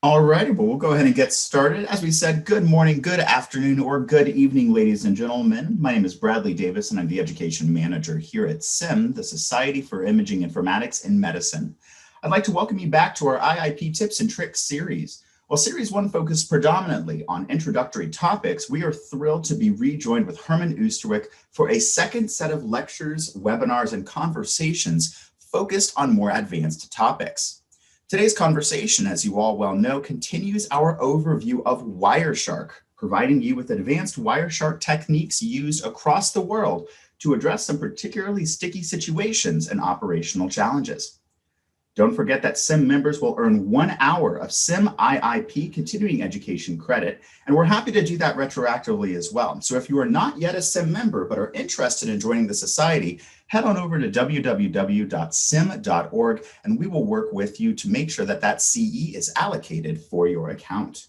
Alrighty, well, we'll go ahead and get started. As we said, good morning, good afternoon, or good evening, ladies and gentlemen. My name is Bradley Davis, and I'm the Education Manager here at SIIM, the Society for Imaging Informatics in Medicine. I'd like to welcome you back to our IIP Tips and Tricks series. While Series 1 focused predominantly on introductory topics, we are thrilled to be rejoined with Herman Oosterwijk for a second set of lectures, webinars, and conversations focused on more advanced topics. Today's conversation, as you all well know, continues our overview of Wireshark, providing you with advanced Wireshark techniques used across the world to address some particularly sticky situations and operational challenges. Don't forget that SIIM members will earn 1 hour of SIIM IIP continuing education credit, and we're happy to do that retroactively as well. So if you are not yet a SIIM member but are interested in joining the society, head on over to www.siim.org and we will work with you to make sure that that CE is allocated for your account.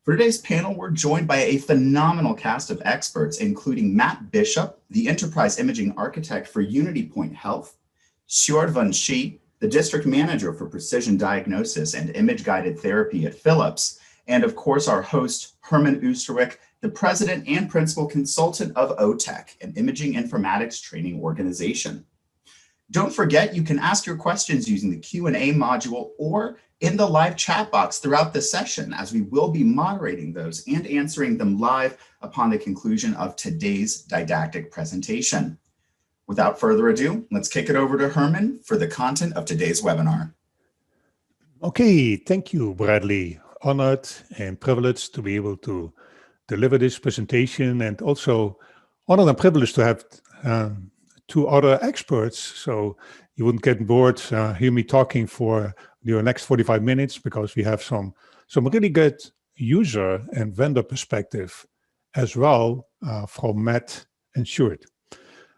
For today's panel, we're joined by a phenomenal cast of experts, including Matt Bishop, the Enterprise Imaging Architect for UnityPoint Health, Sjoerd van Schie, the District Manager for Precision Diagnosis and Image-Guided Therapy at Philips, and of course our host, Herman Oosterwijk, the President and Principal Consultant of OTEC, an imaging informatics training organization. Don't forget, you can ask your questions using the Q&A module or in the live chat box throughout the session, as we will be moderating those and answering them live upon the conclusion of today's didactic presentation. Without further ado, let's kick it over to Herman for the content of today's webinar. Okay, thank you, Bradley. Honored and privileged to be able to deliver this presentation, and also honored and privileged to have two other experts, so you wouldn't get bored hear me talking for the next 45 minutes, because we have some really good user and vendor perspective as well from Matt and Sjoerd.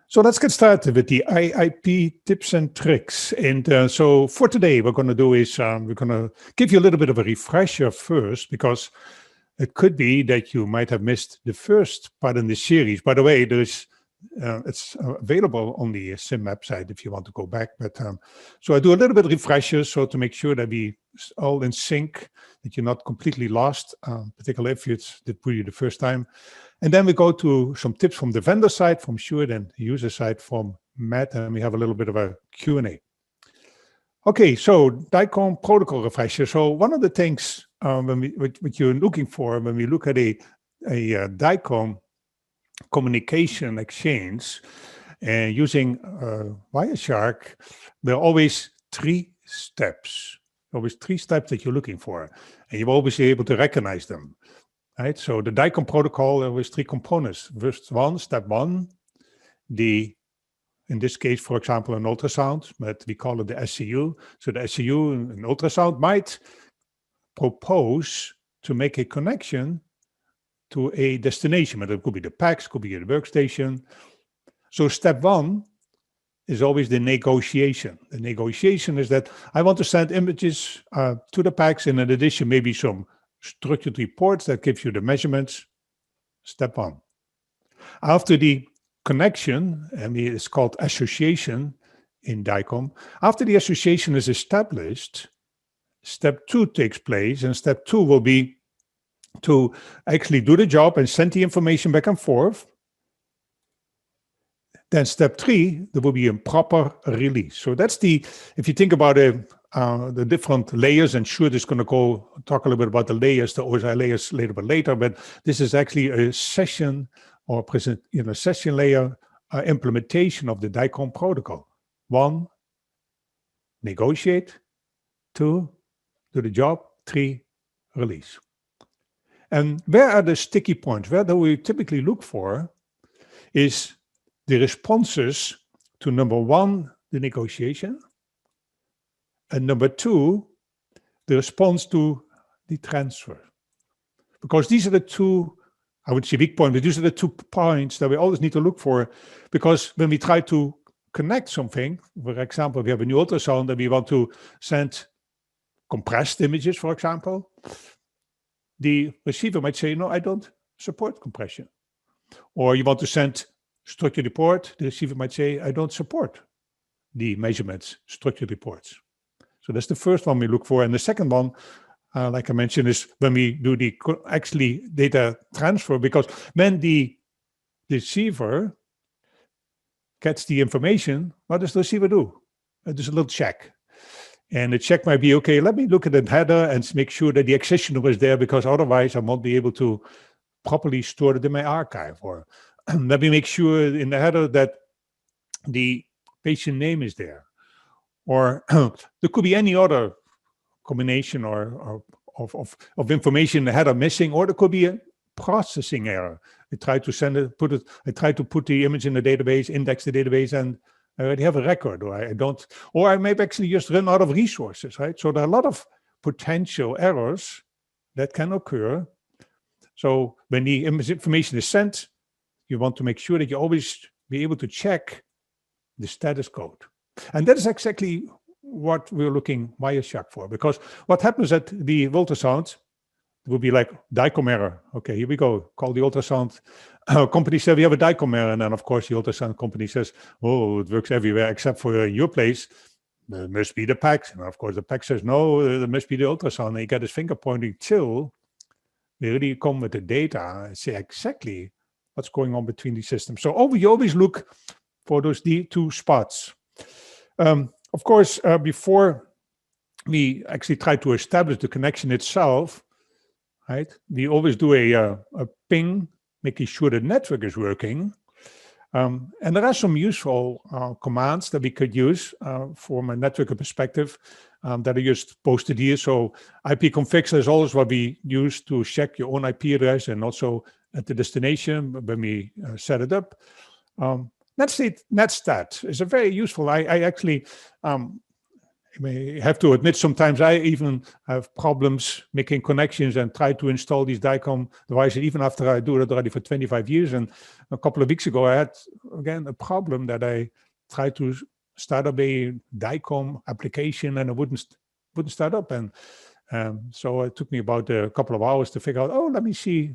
So let's get started with the IIP tips and tricks. And so for today, what we're going to do is we're going to give you a little bit of a refresher first, because it could be that you might have missed the first part in this series. By the way, it's available on the SIIM website if you want to go back. But so I do a little bit of refreshers, so to make sure that we all in sync, that you're not completely lost, particularly if it's really the first time. And then we go to some tips from the vendor side, from Sjoerd, and the user side from Matt, and we have a little bit of a Q&A. Okay, so DICOM protocol refresher. So one of the things what you're looking for when we look at a DICOM communication exchange and using Wireshark, there are always three steps that you're looking for, and you'll always be able to recognize them. Right, so the DICOM protocol, there was three components. First one, step one, in this case, for example, an ultrasound, but we call it the SCU. So the SCU, an ultrasound, might propose to make a connection to a destination, but it could be the PACS, could be the workstation. So step one is always the negotiation. The negotiation is that I want to send images to the PACS, and in addition, maybe some structured reports that gives you the measurements. Step one. After the connection, and it's called association in DICOM, after the association is established, step two takes place, and step two will be to actually do the job and send the information back and forth. Then step three, there will be a proper release. So that's if you think about the different layers, and Sjoerd is going to talk a little bit about the layers, the OSI layers a little bit later, but this is actually a session or session layer implementation of the DICOM protocol. One, negotiate. Two, do the job. Three, release. And where are the sticky points? Where do we typically look for is the responses to number one, the negotiation, and number two, the response to the transfer. Because these are the two, I would say weak points, but these are the 2 points that we always need to look for, because when we try to connect something, for example, we have a new ultrasound and we want to send compressed images, for example, the receiver might say, no, I don't support compression. Or you want to send structured report, the receiver might say, I don't support the measurements, structured reports. So that's the first one we look for. And the second one, like I mentioned, is when we do the actually data transfer, because when the receiver gets the information, what does the receiver do? There's a little check. And the check might be, okay, let me look at the header and make sure that the accessioner is there, because otherwise I won't be able to properly store it in my archive. Or let me make sure in the header that the patient name is there. Or there could be any other combination or of information in the header missing, or there could be a processing error. I try to send it, I try to put the image in the database, index the database, and I already have a record, or I don't, or I may actually just run out of resources, right? So there are a lot of potential errors that can occur. So when the information is sent, you want to make sure that you always be able to check the status code. And that is exactly what we're looking Wireshark for, because what happens at the ultrasound will be like DICOM error. Okay, here we go. Call the ultrasound company, say we have a DICOM error, and then of course the ultrasound company says, oh, it works everywhere except for your place. There must be the PACS. And of course the PACS says, no, there must be the ultrasound. And you get his finger pointing till we really come with the data and say exactly what's going on between these systems. So you always look for those two spots. Of course, before we actually try to establish the connection itself, right, we always do a ping, making sure the network is working. And there are some useful commands that we could use from a network perspective that are just posted here. So ipconfig is always what we use to check your own IP address, and also at the destination when we set it up. Netstat is a very useful. I actually may have to admit, sometimes I even have problems making connections and try to install these DICOM devices, even after I do it already for 25 years. And a couple of weeks ago, I had, again, a problem that I tried to start up a DICOM application and it wouldn't start up. And so it took me about a couple of hours to figure out, oh, let me see,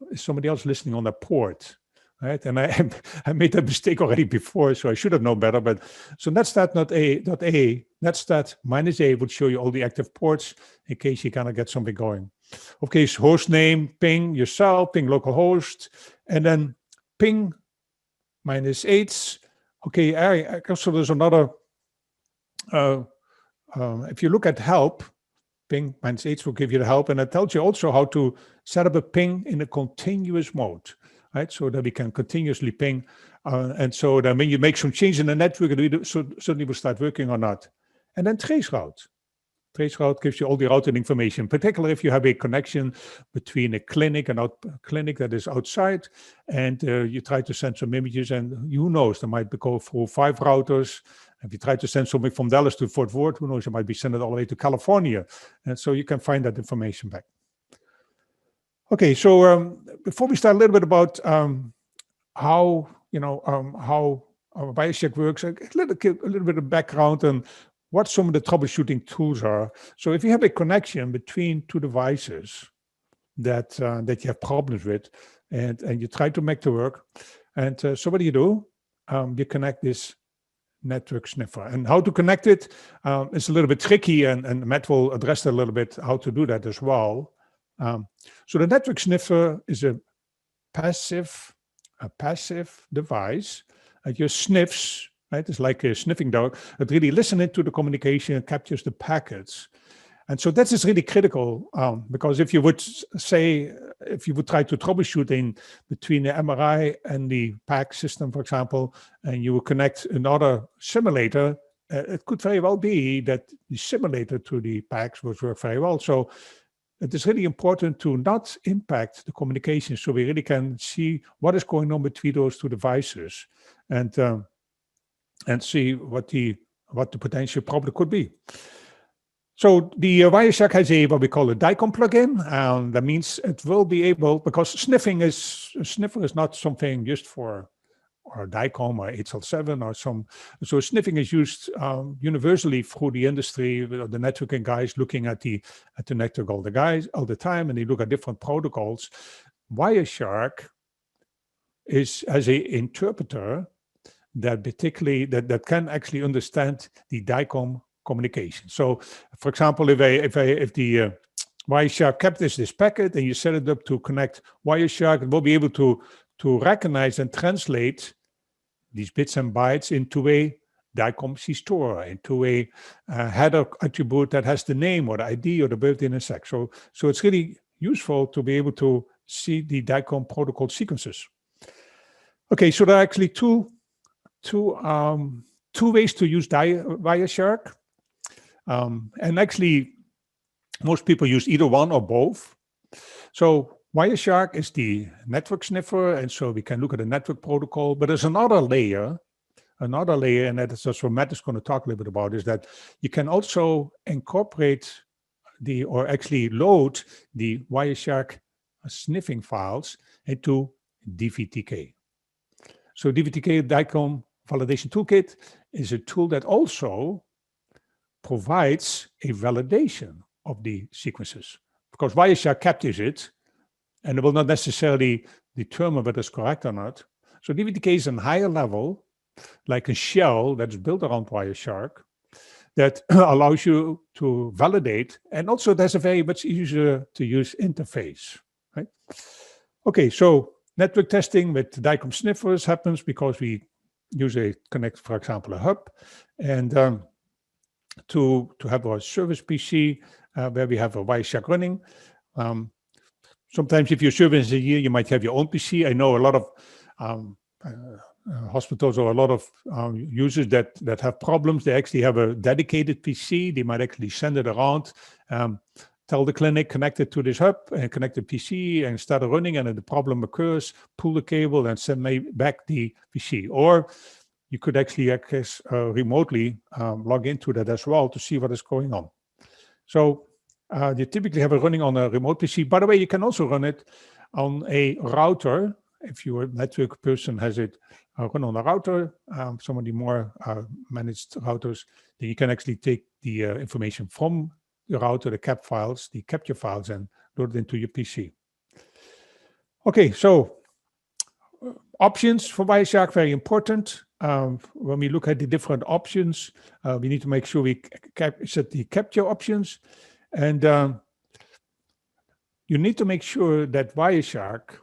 is somebody else listening on that port? Right, and I made that mistake already before, so I should have known better. But so netstat netstat -a would show you all the active ports in case you kind of get something going. Okay, so host name, ping yourself, ping localhost, and then ping -8. Okay, so there's another. If you look at help, ping -8 will give you the help, and it tells you also how to set up a ping in a continuous mode. Right, so that we can continuously ping, and so that when you make some change in the network, it suddenly will start working or not. And then traceroute. Traceroute gives you all the routing information, particularly if you have a connection between a clinic and clinic that is outside, and you try to send some images, and who knows, there might go through 5 routers. If you try to send something from Dallas to Fort Worth, who knows, it might be sent all the way to California, and so you can find that information back. Okay, so before we start a little bit about how Wireshark works, a little bit of background on what some of the troubleshooting tools are. So if you have a connection between 2 devices that you have problems with, and you try to make it work, and so what do? You connect this network sniffer. And how to connect it is a little bit tricky, and Matt will address a little bit how to do that as well. So the network sniffer is a passive device. It just sniffs, right? It's like a sniffing dog. It really listens to the communication and captures the packets. And so that is really critical, because if you would try to troubleshoot between the MRI and the PAC system, for example, and you would connect another simulator, it could very well be that the simulator to the PACs would work very well. So it is really important to not impact the communication, so we really can see what is going on between those 2 devices, and see what the potential problem could be. So the Wireshark has what we call a DICOM plugin, and that means it will be able, because Sniffer is not something just for or DICOM or HL7 or some. So sniffing is used universally through the industry. The networking guys looking at the network all the time, and they look at different protocols. Wireshark is as an interpreter that particularly that can actually understand the DICOM communication. So, for example, if Wireshark captures this packet, and you set it up to connect Wireshark. It will be able to recognize and translate these bits and bytes into a DICOM C store, into a header attribute that has the name or the ID or the built-in sec. So it's really useful to be able to see the DICOM protocol sequences. Okay, so there are actually two ways to use Wireshark. And actually, most people use either one or both. So Wireshark is the network sniffer, and so we can look at the network protocol. But there's another layer, and that is what Matt is going to talk a little bit about, is that you can also incorporate or actually load the Wireshark sniffing files into DVTK. So DVTK, DICOM Validation Toolkit, is a tool that also provides a validation of the sequences. Because Wireshark captures it, and it will not necessarily determine whether it's correct or not. So DVTK is a higher level, like a shell that's built around Wireshark, that allows you to validate, and also there's a very much easier to use interface, right? Okay, so network testing with DICOM sniffers happens because we use for example, a hub, and to have a service PC where we have a Wireshark running. Sometimes if your service is here, you might have your own PC. I know a lot of hospitals or a lot of users that have problems. They actually have a dedicated PC. They might actually send it around, tell the clinic, connect it to this hub and connect the PC and start running, and then the problem occurs, pull the cable and send back the PC. Or you could actually access remotely, log into that as well to see what is going on. So you typically have it running on a remote PC. By the way, you can also run it on a router. If your network person has it run on a router, some of the more managed routers, then you can actually take the information from the router, the cap files, the capture files, and load it into your PC. Okay, so options for Wireshark, very important. When we look at the different options, we need to make sure we set the capture options. And you need to make sure that Wireshark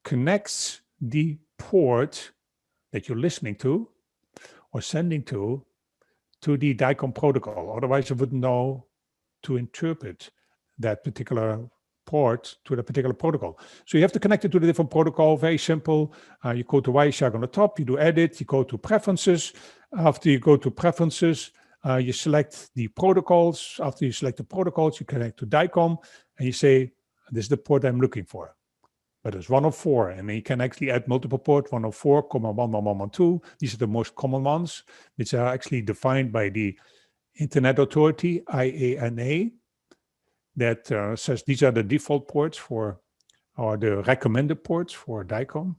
connects the port that you're listening to or sending to the DICOM protocol. Otherwise, you wouldn't know to interpret that particular port to the particular protocol. So you have to connect it to the different protocol. Very simple. You go to Wireshark on the top, you do edit, you go to preferences. After you go to preferences, you select the protocols. After you select the protocols, you connect to DICOM and you say, this is the port I'm looking for. But it's 104, and then you can actually add multiple ports, 104, 11112. These are the most common ones, which are actually defined by the Internet Authority, IANA, that says these are the default ports or the recommended ports for DICOM,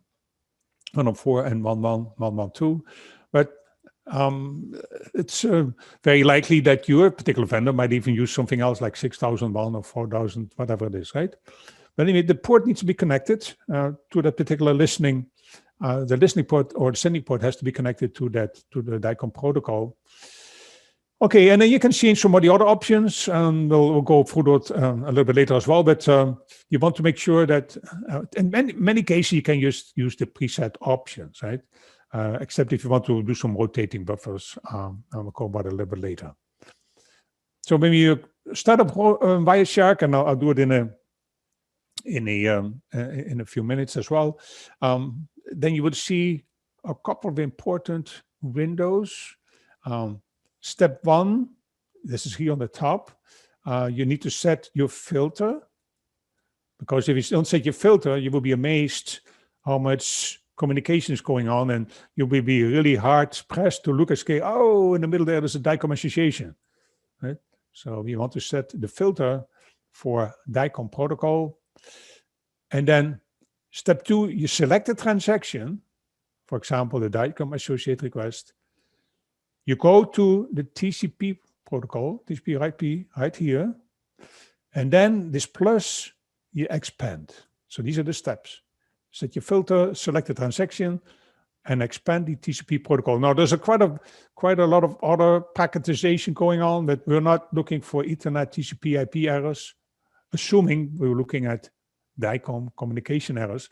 104 and 11112. But it's very likely that your particular vendor might even use something else like 6001 or 4000, whatever it is, right? But anyway, the port needs to be connected to that particular listening. The listening port or the sending port has to be connected to the DICOM protocol. Okay, and then you can change some of the other options, and we'll go through that a little bit later as well. But you want to make sure that in many cases you can use the preset options, right? Except if you want to do some rotating buffers. We'll go about it a little bit later. So maybe you start up Wireshark, and I'll do it in a few minutes as well. Then you would see a couple of important windows. Step one, this is here on the top. You need to set your filter, because if you don't set your filter, you will be amazed how much communication is going on, and you will be really hard pressed to look and say, oh, in the middle there's a DICOM association, right? So you want to set the filter for DICOM protocol. And then step two, you select the transaction, for example, the DICOM associate request. You go to the TCP protocol, TCP IP right here, and then this plus, you expand. So these are the steps. Set your filter, select the transaction, and expand the TCP protocol. Now, there's quite a lot of other packetization going on, but we're not looking for Ethernet TCP IP errors. assuming we were looking at DICOM communication errors.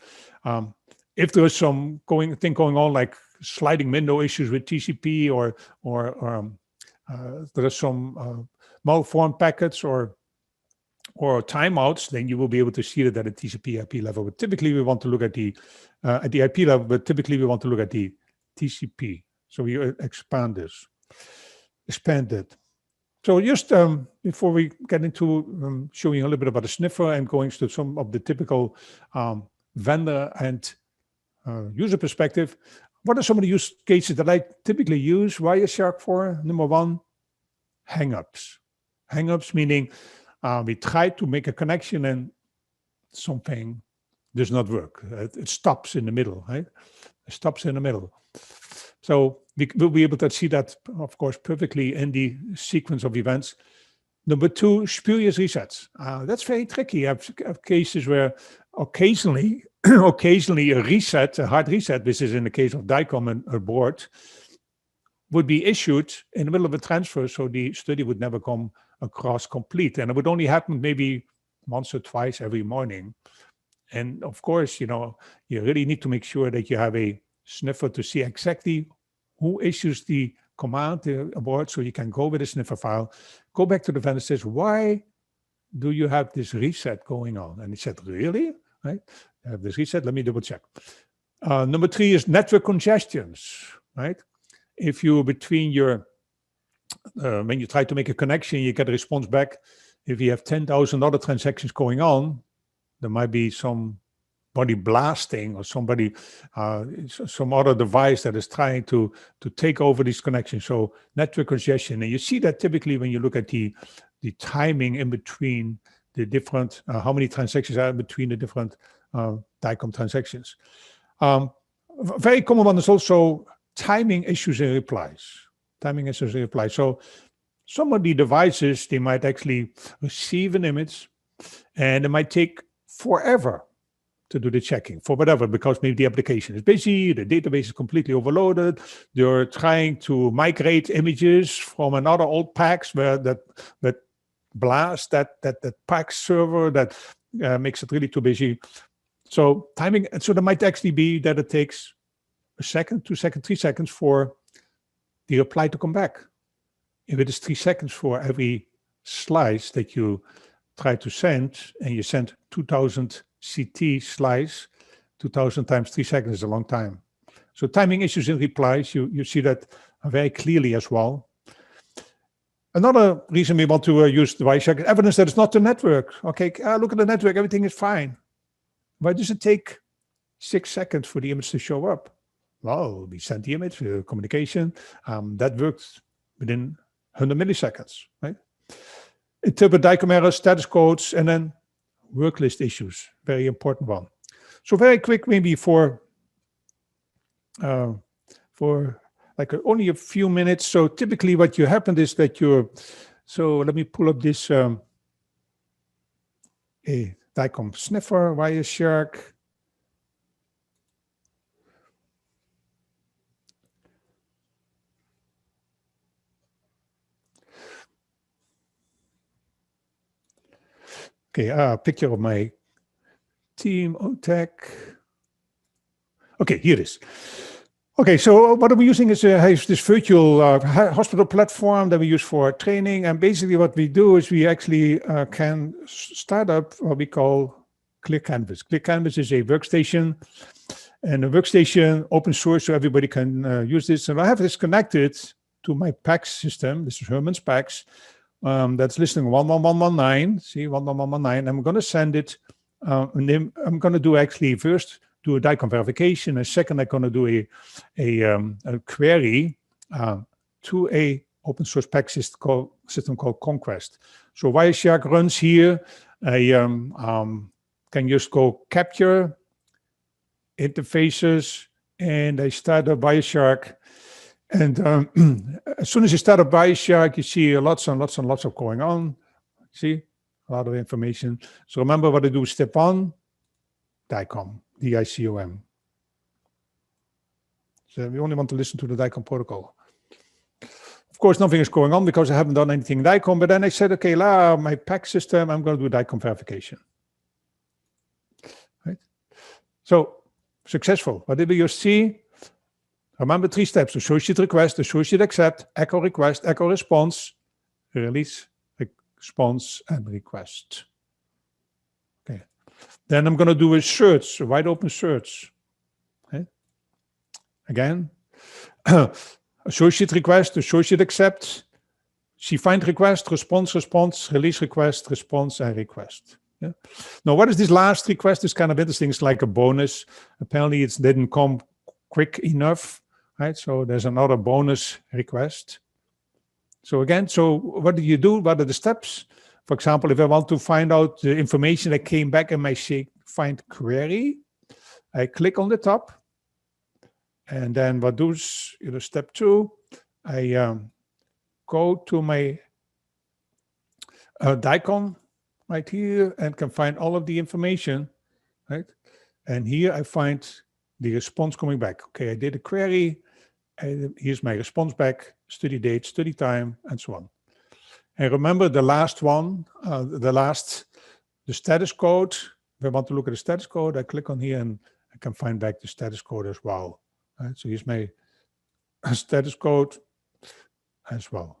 If there is some thing going on, like sliding window issues with TCP, or there are some malformed packets or timeouts, then you will be able to see that at a TCP/IP level. But typically, we want to look at the IP level, but typically we want to look at the TCP. So we expand it. So just before we get into showing you a little bit about the Sniffer and going to some of the typical vendor and user perspective, what are some of the use cases that I typically use Wireshark for? Number one, hangups. Hangups meaning we try to make a connection and something does not work. It stops in the middle, right? It stops in the middle. So we will be able to see that, of course, perfectly in the sequence of events. Number two, spurious resets. That's very tricky. I have cases where occasionally a reset, a hard reset, this is in the case of DICOM and a board, would be issued in the middle of a transfer, so the study would never come across complete. And it would only happen maybe once or twice every morning. And of course, you really need to make sure that you have a Sniffer to see exactly who issues the command aboard, so you can go with a Sniffer file, go back to the vendor, says, why do you have this reset going on? And he said, really? Right? I have this reset, let me double check. Number three is network congestions, right? If you between your, when you try to make a connection, you get a response back. If you have 10,000 other transactions going on, there might be somebody blasting or somebody, some other device that is trying to take over these connections. So network congestion, and you see that typically when you look at the timing in between the different, how many transactions are in between the different DICOM transactions. Very common one is also timing issues in replies. Timing issues in replies. So some of the devices, they might actually receive an image and it might take forever to do the checking for whatever, because maybe the application is busy, the database is completely overloaded, you're trying to migrate images from another old PAX where that blast that PAX server that makes it really too busy. So timing, and so there might actually be that it takes a second, 2 seconds, 3 seconds for the reply to come back. If it is 3 seconds for every slice that you try to send, and you send 2000 CT slice, 2000 times 3 seconds is a long time. So timing issues in replies, you see that very clearly as well. Another reason we want to use the Wireshark is evidence that it's not the network. Okay, look at the network, everything is fine. Why does it take 6 seconds for the image to show up? Well, we sent the image, communication, that worked within 100 milliseconds, right? Interpret DICOM errors, status codes, and then work list issues, very important one. So very quick, maybe for like only a few minutes. So typically what you happen is that so let me pull up this a DICOM Sniffer, Wireshark. Okay, a picture of my team, OTech. Okay, here it is. Okay, so what we're using is this virtual hospital platform that we use for training. And basically what we do is we actually can start up what we call Clear Canvas. Clear Canvas is a workstation, and a workstation open source, so everybody can use this. And I have this connected to my PAX system. This is Herman's PAX. That's listening 11119. See, 11119. I'm going to send it. And then I'm going to do actually first do a DICOM verification, and second I'm going to do a query to a open source PAX system called Conquest. So Wireshark runs here. I can just go capture interfaces, and I start up Wireshark. And as soon as you start up Wireshark, you see lots and lots and lots of going on. See, a lot of information. So remember what I do, step one, DICOM, DICOM. So we only want to listen to the DICOM protocol. Of course, nothing is going on because I haven't done anything in DICOM. But then I said, okay, my PAC system, I'm going to do DICOM verification. Right? So successful. What did we just see? Remember 3 steps: associate request, associate accept, echo request, echo response, release response, and request. Okay. Then I'm going to do a search, a wide open search. Okay. Again, associate request, associate accept, see find request, response, response, release request, response, and request. Yeah. Now, what is this last request? Is kind of interesting. It's like a bonus. Apparently, it didn't come quick enough, right? So there's another bonus request. So again, so what do you do? What are the steps? For example, if I want to find out the information that came back in my find query, I click on the top. And then what does, step 2, I go to my DICOM right here and can find all of the information, right? And here I find the response coming back. Okay, I did a query, and here's my response back, study date, study time, and so on. And remember the last one, the status code. If I want to look at the status code, I click on here and I can find back the status code as well. Right, so here's my status code as well.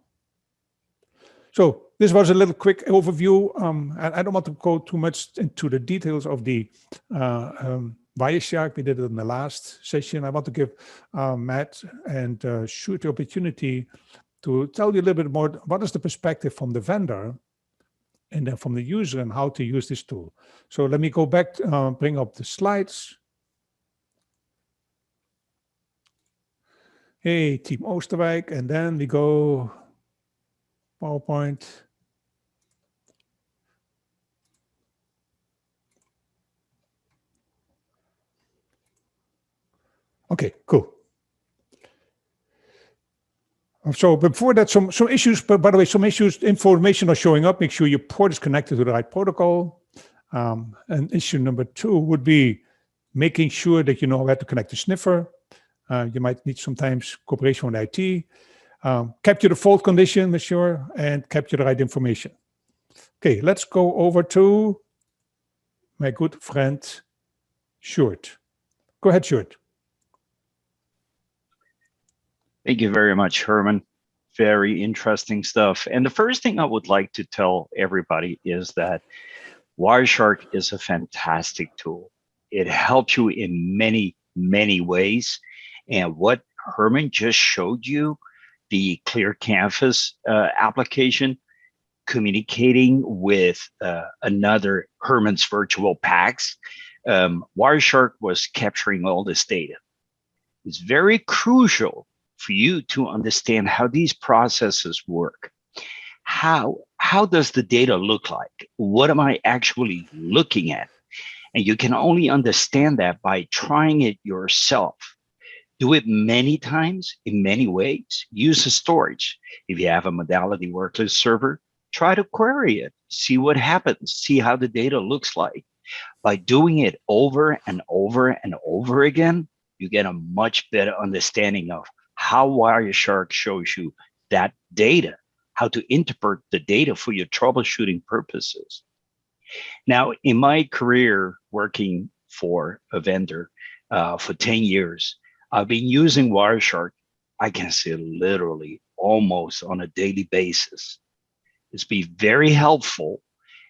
So this was a little quick overview. I don't want to go too much into the details of the Wireshark. We did it in the last session. I want to give Matt and Sjoerd the opportunity to tell you a little bit more. What is the perspective from the vendor and then from the user and how to use this tool? So let me go back, bring up the slides. Hey, Team Oosterwijk, and then we go PowerPoint. Okay, cool. So before that, some issues, but by the way, some issues, information are showing up. Make sure your port is connected to the right protocol. And issue number 2 would be making sure that you know how to connect to Sniffer. You might need sometimes cooperation with IT. Capture the fault condition, make sure, and capture the right information. Okay, let's go over to my good friend, Sjoerd. Go ahead, Sjoerd. Thank you very much, Herman. Very interesting stuff. And the first thing I would like to tell everybody is that Wireshark is a fantastic tool. It helps you in many, many ways. And what Herman just showed you, the Clear Canvas application, communicating with another Herman's virtual PACS, Wireshark was capturing all this data. It's very crucial for you to understand how these processes work. How does the data look like? What am I actually looking at? And you can only understand that by trying it yourself. Do it many times in many ways. Use a storage. If you have a modality worklist server, try to query it. See what happens. See how the data looks like. By doing it over and over and over again, you get a much better understanding of how Wireshark shows you that data, how to interpret the data for your troubleshooting purposes. Now, in my career working for a vendor for 10 years, I've been using Wireshark, I can say literally almost on a daily basis. It's been very helpful,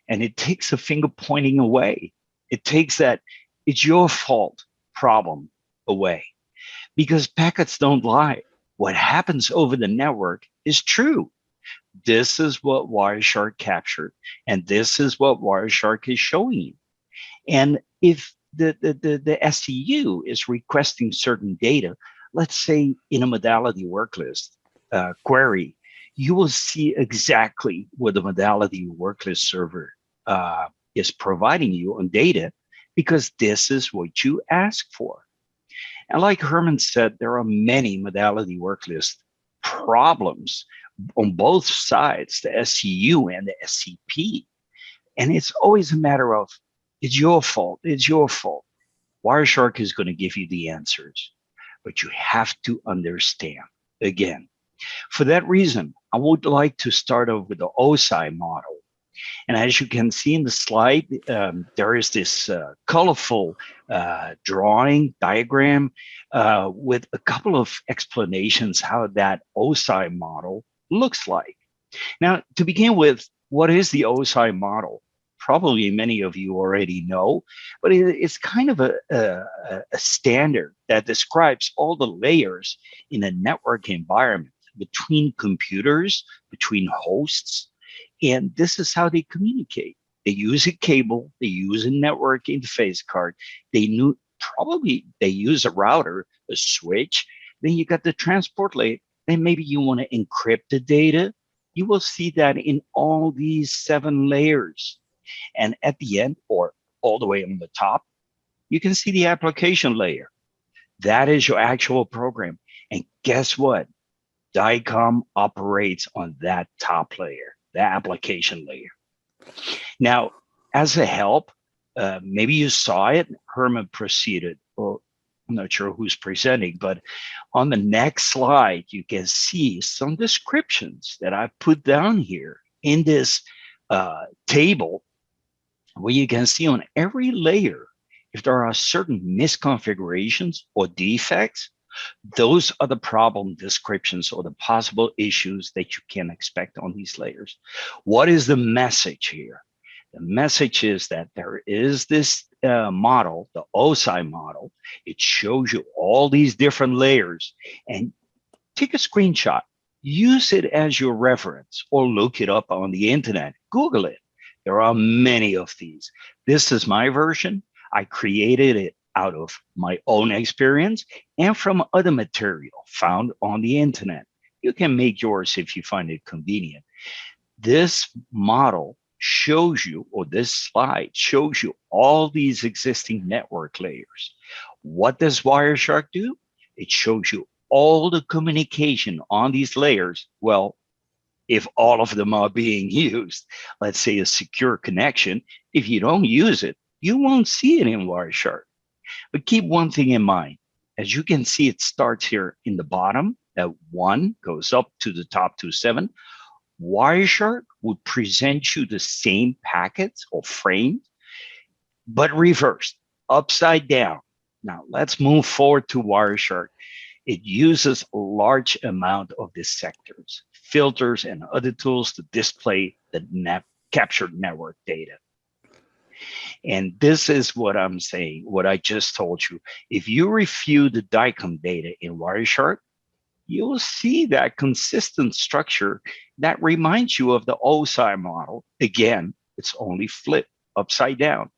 and it takes the finger pointing away. It takes that it's your fault problem away, because packets don't lie. What happens over the network is true. This is what Wireshark captured, and this is what Wireshark is showing you. And if the SCU is requesting certain data, let's say in a modality worklist query, you will see exactly what the modality worklist server is providing you on data, because this is what you ask for. And like Herman said, there are many modality worklist problems on both sides, the SCU and the SCP. And it's always a matter of, it's your fault, it's your fault. Wireshark is going to give you the answers, but you have to understand, again, For that reason, I would like to start off with the OSI model. And as you can see in the slide, there is this colorful drawing diagram with a couple of explanations how that OSI model looks like. Now, to begin with, what is the OSI model? Probably many of you already know, but it's kind of a standard that describes all the layers in a network environment between computers, between hosts, and this is how they communicate. They use a cable, they use a network interface card, they use a router, a switch, then you got the transport layer, then maybe you want to encrypt the data. You will see that in all these 7 layers. And at the end, or all the way on the top, you can see the application layer. That is your actual program. And guess what? DICOM operates on that top layer, the application layer. Now, as a help, maybe you saw it, Herman proceeded, or I'm not sure who's presenting, but on the next slide, you can see some descriptions that I put down here in this table, where you can see on every layer, if there are certain misconfigurations or defects, those are the problem descriptions or the possible issues that you can expect on these layers. What is the message here? The message is that there is this model, the OSI model. It shows you all these different layers, and take a screenshot, use it as your reference, or look it up on the internet, Google it. There are many of these. This is my version. I created it out of my own experience and from other material found on the internet. You can make yours if you find it convenient. This model shows you, or this slide shows you, all these existing network layers. What does Wireshark do? It shows you all the communication on these layers. Well, if all of them are being used, let's say a secure connection, if you don't use it, you won't see it in Wireshark. But keep one thing in mind. As you can see, it starts here in the bottom. That 1 goes up to the top to 7. Wireshark would present you the same packets or frames, but reversed, upside down. Now, let's move forward to Wireshark. It uses a large amount of these sectors, filters, and other tools to display the captured network data. And this is what I'm saying, what I just told you. If you review the DICOM data in Wireshark, you will see that consistent structure that reminds you of the OSI model. Again, it's only flipped upside down.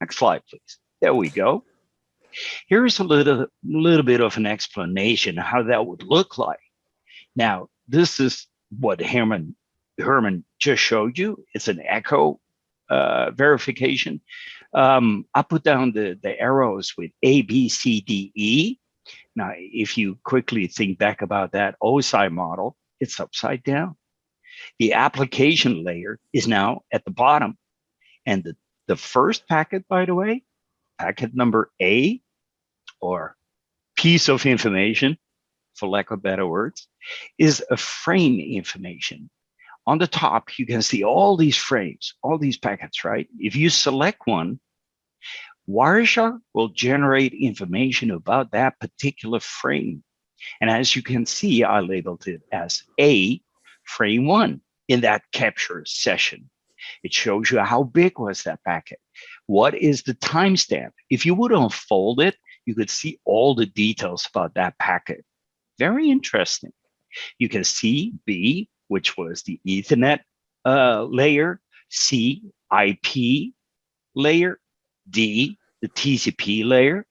Next slide, please. There we go. Here's a little bit of an explanation how that would look like. Now, this is what Herman just showed you. It's an echo verification. I put down the arrows with A, B, C, D, E. Now, if you quickly think back about that OSI model, it's upside down. The application layer is now at the bottom. And the first packet, by the way, packet number A, or piece of information, for lack of better words, is a frame information. On the top, you can see all these frames, all these packets, right? If you select one, Wireshark will generate information about that particular frame. And as you can see, I labeled it as A, frame 1 in that capture session. It shows you how big was that packet. What is the timestamp? If you would unfold it, you could see all the details about that packet. Very interesting. You can see B, which was the Ethernet layer, C, IP layer, D, the TCP layer,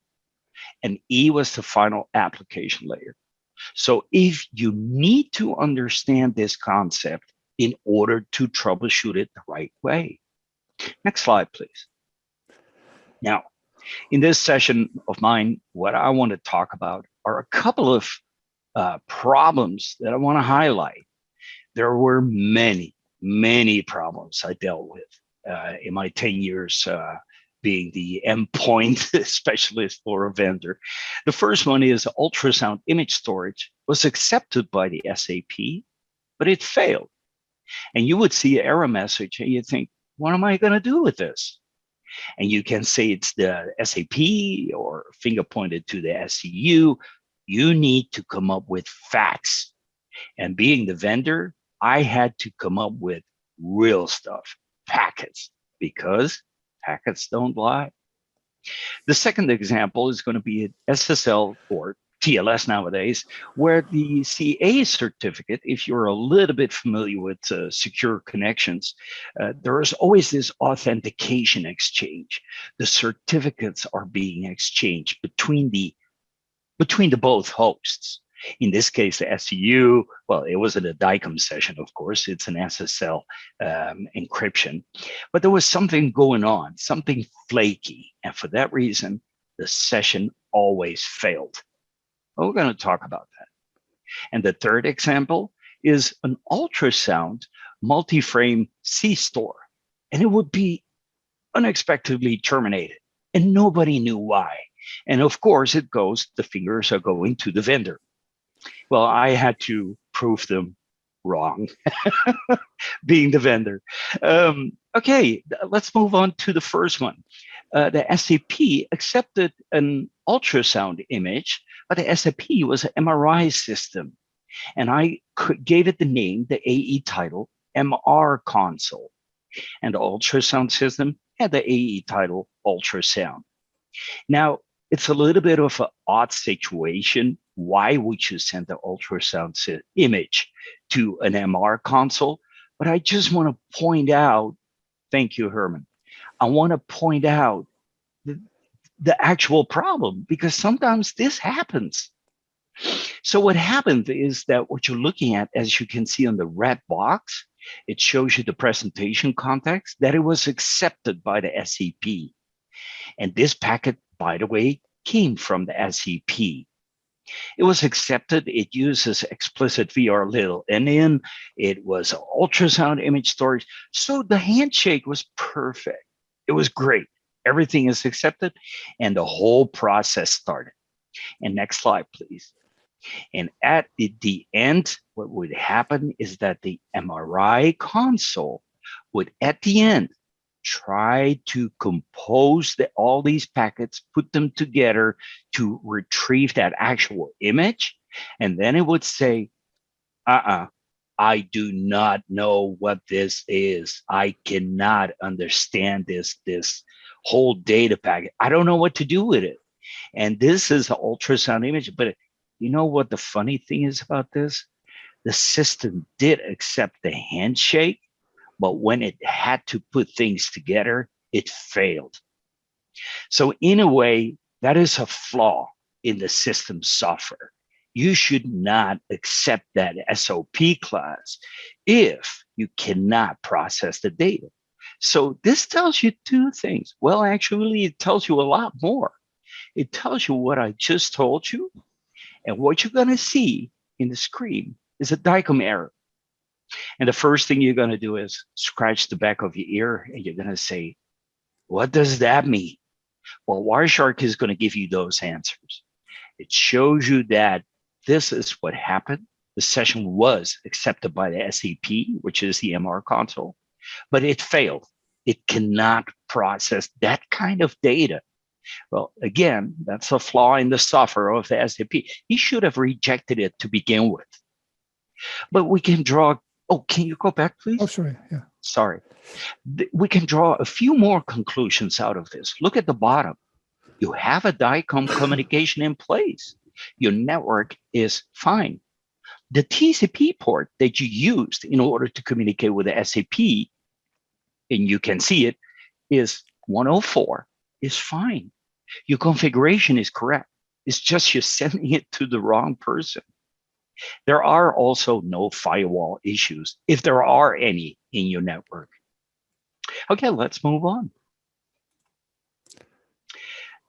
and E was the final application layer. So if you need to understand this concept in order to troubleshoot it the right way. Next slide, please. Now, in this session of mine, what I want to talk about are a couple of problems that I want to highlight. There were many, many problems I dealt with in my 10 years being the endpoint specialist for a vendor. The first one is ultrasound image storage was accepted by the SAP, but it failed. And you would see an error message and you think, what am I going to do with this? And you can say it's the SAP or finger pointed to the SCU. You need to come up with facts. And being the vendor, I had to come up with real stuff, packets, because packets don't lie. The second example is going to be an SSL or TLS nowadays, where the CA certificate, if you're a little bit familiar with secure connections, there is always this authentication exchange. The certificates are being exchanged between the both hosts. In this case, the SCU, well, it wasn't a DICOM session, of course, it's an SSL encryption, but there was something going on, something flaky. And for that reason, the session always failed. Well, we're going to talk about that. And the third example is an ultrasound multi-frame C-store, and it would be unexpectedly terminated, and nobody knew why. And of course, the fingers are going to the vendor. Well, I had to prove them wrong, being the vendor. Okay, let's move on to the first one. The SAP accepted an ultrasound image, but the SAP was an MRI system. And I gave it the name, the AE title, MR console. And the ultrasound system had the AE title, ultrasound. Now, it's a little bit of an odd situation. Why would you send the ultrasound image to an MR console? But I just want to point out, thank you, Herman. I want to point out the actual problem, because sometimes this happens. So what happened is that what you're looking at, as you can see on the red box, it shows you the presentation context, that it was accepted by the SCP. And this packet, by the way, came from the SCP. It was accepted. It uses explicit VRLN. It was ultrasound image storage. So the handshake was perfect. It was great. Everything is accepted, and the whole process started. And next slide, please. And at the end, what would happen is that the MRI console would, at the end, try to compose all these packets, put them together to retrieve that actual image. And then it would say, I do not know what this is. I cannot understand this whole data packet. I don't know what to do with it. And this is an ultrasound image. But you know what the funny thing is about this? The system did accept the handshake, but when it had to put things together, it failed. So in a way, that is a flaw in the system software. You should not accept that SOP class if you cannot process the data. So this tells you two things. Well, actually, it tells you a lot more. It tells you what I just told you, and what you're going to see in the screen is a DICOM error. And the first thing you're going to do is scratch the back of your ear, and you're going to say, what does that mean? Well, Wireshark is going to give you those answers. It shows you that this is what happened. The session was accepted by the SAP, which is the MR console, but it failed. It cannot process that kind of data. Well, again, that's a flaw in the software of the SAP. He should have rejected it to begin with. But we can draw, can you go back, please? Oh, sorry, yeah. Sorry. We can draw a few more conclusions out of this. Look at the bottom. You have a DICOM communication in place. Your network is fine. The TCP port that you used in order to communicate with the SAP, and you can see it, is 104, is fine. Your configuration is correct. It's just you're sending it to the wrong person. There are also no firewall issues, if there are any in your network. Okay, let's move on.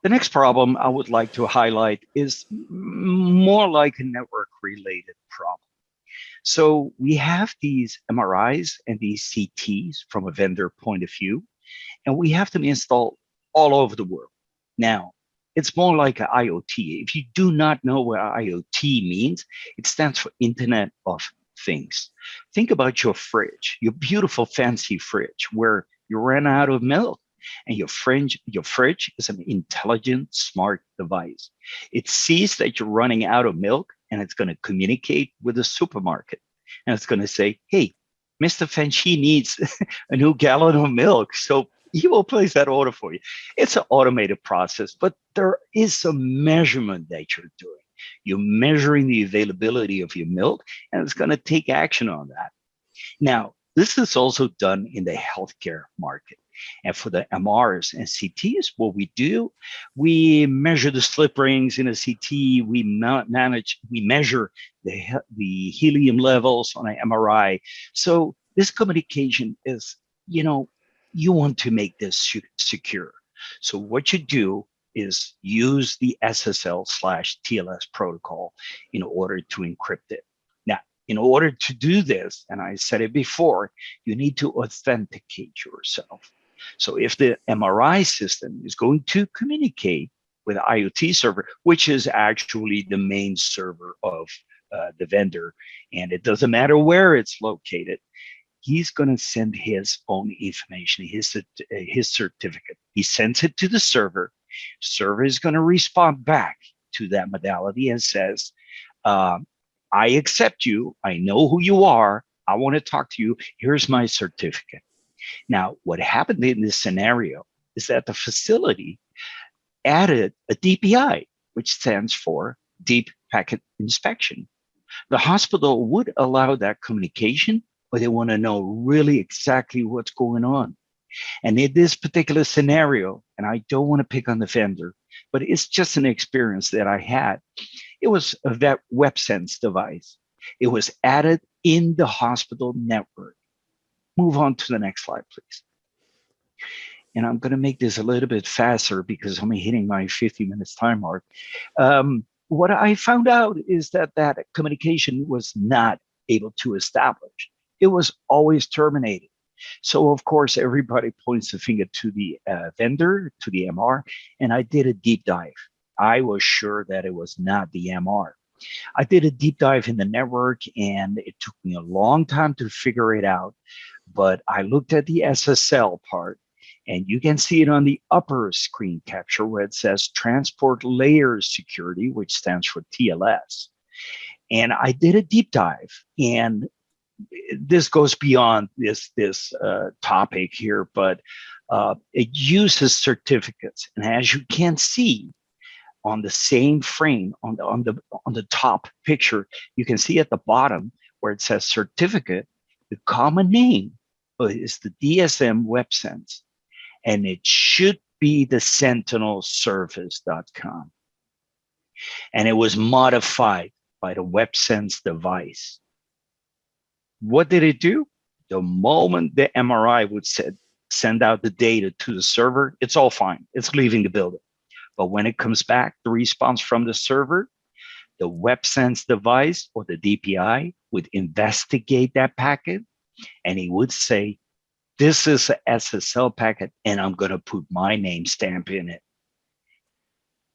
The next problem I would like to highlight is more like a network-related problem. So we have these MRIs and these CTs from a vendor point of view, and we have them install all over the world. Now, it's more like an IoT. If you do not know what IoT means, it stands for Internet of Things. Think about your fridge, your beautiful fancy fridge, where you ran out of milk, and your fridge is an intelligent, smart device. It sees that you're running out of milk, and it's going to communicate with the supermarket, and it's going to say, "Hey, Mr. Fanchi needs a new gallon of milk," so he will place that order for you. It's an automated process, but there is some measurement that you're doing. You're measuring the availability of your milk, and it's going to take action on that. Now, this is also done in the healthcare market. And for the MRs and CTs, what we do, we measure the slip rings in a CT. We measure the helium levels on an MRI. So this communication is, you want to make this secure. So what you do is use the SSL/TLS protocol in order to encrypt it. Now, in order to do this, and I said it before, you need to authenticate yourself. So if the MRI system is going to communicate with the IoT server, which is actually the main server of the vendor, and it doesn't matter where it's located, he's going to send his own information, his certificate. He sends it to the server. Server is going to respond back to that modality and says, I accept you. I know who you are. I want to talk to you. Here's my certificate. Now, what happened in this scenario is that the facility added a DPI, which stands for Deep Packet Inspection. The hospital would allow that communication, but they want to know really exactly what's going on. And in this particular scenario, and I don't want to pick on the vendor, but it's just an experience that I had. It was a WebSense device. It was added in the hospital network. Move on to the next slide, please. And I'm going to make this a little bit faster because I'm hitting my 50 minutes time mark. What I found out is that communication was not able to establish. It was always terminated. So, of course, everybody points the finger to the vendor, to the MR, and I did a deep dive. I was sure that it was not the MR. I did a deep dive in the network, and it took me a long time to figure it out. But I looked at the SSL part, and you can see it on the upper screen capture where it says Transport Layer Security, which stands for TLS. And I did a deep dive, and this goes beyond this topic here, but it uses certificates. And as you can see on the same frame, on the top picture, you can see at the bottom where it says certificate, the common name is the DSM WebSense, and it should be the sentinelservice.com. And it was modified by the WebSense device. What did it do? The moment the MRI would send out the data to the server, it's all fine. It's leaving the building. But when it comes back, the response from the server, the WebSense device or the DPI would investigate that packet, and he would say, this is an SSL packet, and I'm going to put my name stamp in it.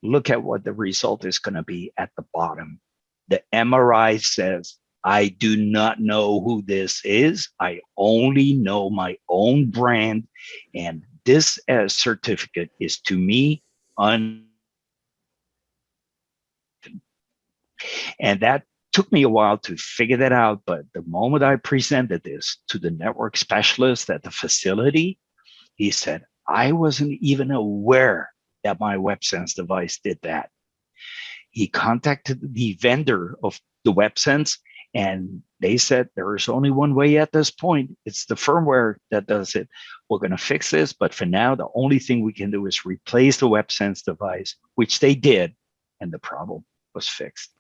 Look at what the result is going to be at the bottom. The MRI says, I do not know who this is. I only know my own brand, and this certificate is to me and that took me a while to figure that out, but the moment I presented this to the network specialist at the facility, he said, I wasn't even aware that my WebSense device did that. He contacted the vendor of the WebSense, and they said, there is only one way at this point. It's the firmware that does it. We're going to fix this, but for now, the only thing we can do is replace the WebSense device, which they did, and the problem was fixed.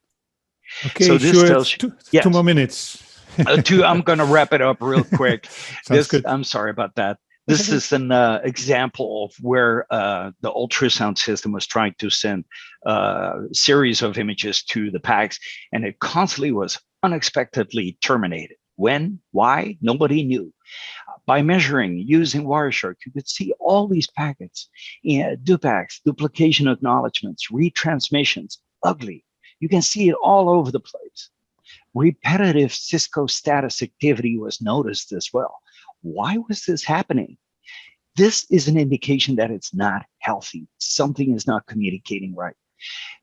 Okay, so this sure. tells you, yes. 2 more minutes. I'm going to wrap it up real quick. Good. I'm sorry about that. This is an example of where the ultrasound system was trying to send a series of images to the PACS, and it constantly was unexpectedly terminated. When? Why? Nobody knew. By measuring using Wireshark, you could see all these packets, dupacs, duplication acknowledgements, retransmissions, ugly. You can see it all over the place. Repetitive Cisco status activity was noticed as well. Why was this happening? This is an indication that it's not healthy. Something is not communicating right.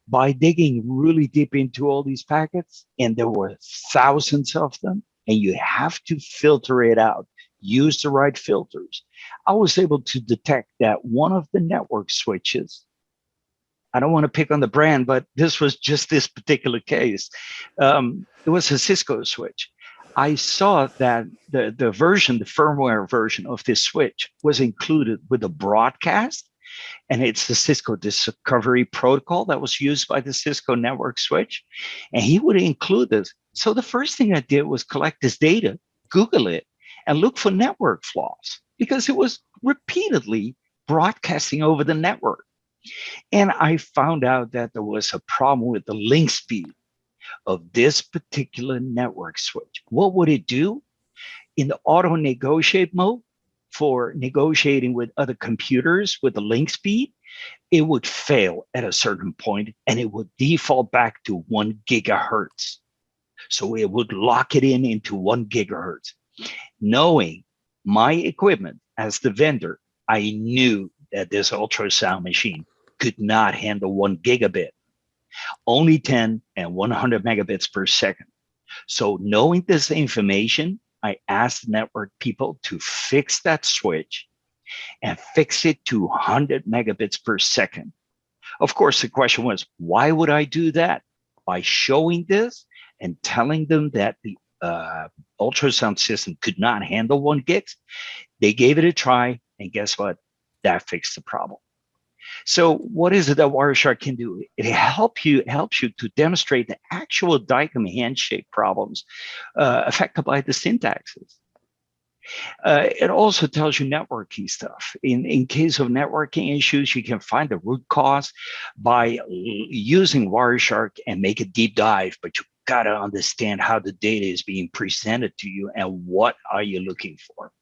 By digging really deep into all these packets, and there were thousands of them, and you have to filter it out, use the right filters, I was able to detect that one of the network switches, I don't want to pick on the brand, but this was just this particular case. It was a Cisco switch. I saw that the firmware version of this switch was included with a broadcast, and it's the Cisco Discovery Protocol that was used by the Cisco network switch, and he would include this. So the first thing I did was collect this data, Google it, and look for network flaws, because it was repeatedly broadcasting over the network. And I found out that there was a problem with the link speed of this particular network switch. What would it do? In the auto negotiate mode for negotiating with other computers with the link speed, it would fail at a certain point and it would default back to 1 gigahertz. So it would lock it into 1 gigahertz. Knowing my equipment as the vendor, I knew that this ultrasound machine could not handle 1 gigabit, only 10 and 100 megabits per second. So knowing this information, I asked network people to fix that switch and fix it to 100 megabits per second. Of course, the question was, why would I do that? By showing this and telling them that the ultrasound system could not handle 1 gig, they gave it a try, and guess what? That fixed the problem. So what is it that Wireshark can do? It helps you to demonstrate the actual DICOM handshake problems affected by the syntaxes. It also tells you networking stuff. In case of networking issues, you can find the root cause by using Wireshark and make a deep dive, but you gotta understand how the data is being presented to you and what are you looking for.